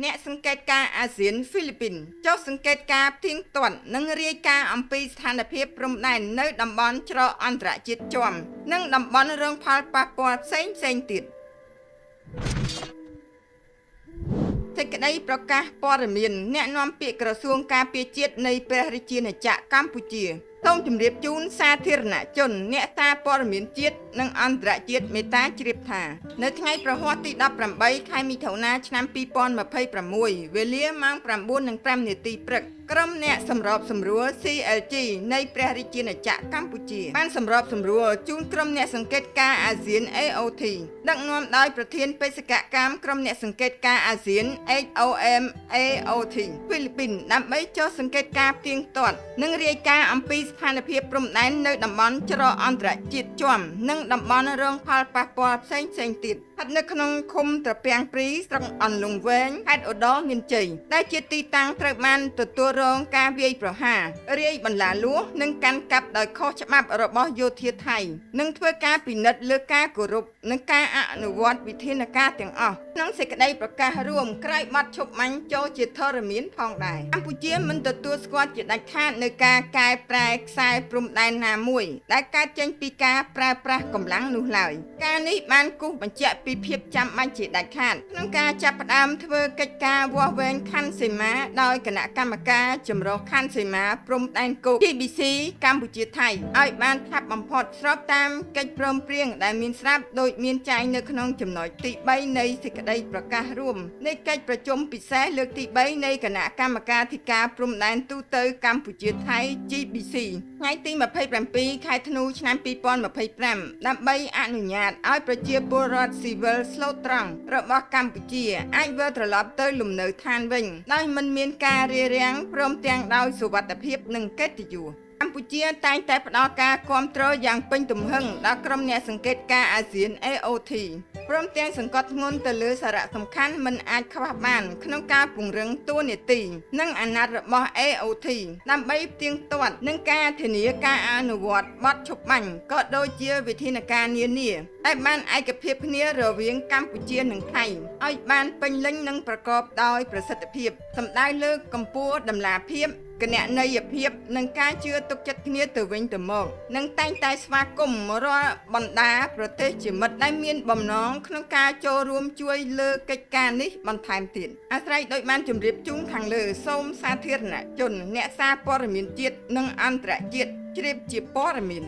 អ្នកសង្កេតការអាស៊ានហ្វីលីពីនចុះសង្កេតការផ្ទៀងផ្ទាត់និងរាយការណ៍អំពីស្ថានភាពព្រំដែននៅតំបន់ច្រកអន្តរជាតិជាំនិងតំបន់រងផលប៉ះពាល់ផ្សេងៗទៀតសេចក្តីប្រកាសព័ត៌មានអ្នកនាំពាក្យក្រសួងការពារជាតិនៃព្រះរាជាណាចក្រកម្ពុជាសូមជម្រាបជូនសាធារណជនអ្នកសារព័ត៌មានជាតិនិងអន្តរជាតិមេត្តាជ្រាបថានៅថ្ងៃប្រហ័សទី18ខែមិថុនាឆ្នាំ2026វេលាម៉ោង 9:05 នាទីព្រឹកក្រុមអ្នកសម្របសម្រួល CLG នៃព្រះរាជាណាចក្រកម្ពុជាបានសម្របសម្រួលជូនក្រុមអ្នកសង្កេតការអាស៊ាន AOT ដឹកនាំដោយប្រធានបេសកកម្មក្រុមអ្នកសង្កេតការអាស៊ាន HOM AOT ហ្វីលីពីនដើម្បីចុះសង្កេតការផ្ទៀងផ្ទាត់និងរាយការណ៍អំពីស្ថានភាពព្រំដែននៅតំបន់ច្រកអន្តរជាតិជាំនិងតំបន់រងផលប៉ះពាល់ផ្សេងៗទៀតស្ថិតនៅក្នុងឃុំត្រពាំងព្រីស្រុកអន្លង់វែងខេត្តឧត្តរមានជ័យដែលជាទីតាំងត្រូវបានទទួលរងការវាយប្រហាររាយបន្លាលួសនិងកាន់កាប់ដោយខុសច្បាប់របស់យោធាថៃនិងធ្វើការពិនិត្យលើការគោរពនិងការអនុវត្តវិធានការទាំងអស់ក្នុងសេចក្តីប្រកាសរួមក្រោយបទឈប់មាញ់ចូលជាធរមានផងដែរកម្ពុជាមិនទទួលស្គាល់ជាដាច់ខាតនៅការកែប្រែខ្សែព្រំដែនណាមួយដែលកើតចេញពីការប្រើប្រាស់កម្លាំងនោះឡើយការនេះបានគូសបញ្ជាក់ពីភាពចាំបាច់ជាដាច់ខាតក្នុងការចាប់ផ្ដើមធ្វើកិច្ចការវាស់វែងខណ្ឌសីមាដោយគណៈកម្មការចម្រុះខណ្ឌសីមាព្រំដែនគោក TBC កម្ពុជាថៃឲ្យបានឆាប់បំផុតស្របតាមកិច្ចព្រមព្រៀងដែលមានស្រាប់ដោយមានចែងនៅក្នុងចំណុចទី3នៃសេចក្តីប្រកាសរួមនៃកិច្ចប្រជុំពិសេសលើកទី3នៃគណៈកម្មការធិការព្រំដែនទូទៅកម្ពុជាថៃ GBC ថ្ងៃទី27ខែធ្នូឆ្នាំ2025ដើម្បីអនុញ្ញាតឲ្យប្រជាពលរដ្ឋស៊ីវិលស្លូតត្រង់របស់កម្ពុជាអាចវិលត្រឡប់ទៅលំនៅឋានវិញដោយមិនមានការរារាំងព្រមទាំងដោយសុវត្ថិភាពនិងកិត្តិយសកម្ពុជាតែងតែផ្ដល់ការគាំទ្រយ៉ាងពេញទំហឹងដល់ក្រុមអ្នកសង្កេតការអាស៊ាន AOT ព្រមទាំងសង្កត់ធ្ងន់ទៅលើសារៈសំខាន់មិនអាចខ្វះបានក្នុងការពង្រឹងតួនាទីនិងអាណត្តិរបស់ AOT ដើម្បីផ្ទៀងផ្ទាត់នឹងការធានាការអនុវត្តបទឈប់បាញ់ក៏ដូចជាវិធានការនានាដែលបានឯកភាពគ្នារវាងកម្ពុជានិងថៃឲ្យបានពេញលេញនិងប្រកបដោយប្រសិទ្ធភាពសំដៅលើកម្ពុជាតម្លាភាពគណនេយ្យភាពនិងការជឿទុកចិត្តគ្នាទៅវិញទៅមកនិងតែងតែស្វាគមន៍រាល់បណ្ដាប្រទេសជាមិត្តដែលមានបំណងក្នុងការចូលរួមជួយលើកិច្ចការនេះបន្ថែមទៀតអាស្រ័យដោយបានជម្រាបជូនខាងលើសូមសាធារណជនអ្នកសារព័ត៌មានជាតិនិងអន្តរជាតិជ្រាបជាព័ត៌មាន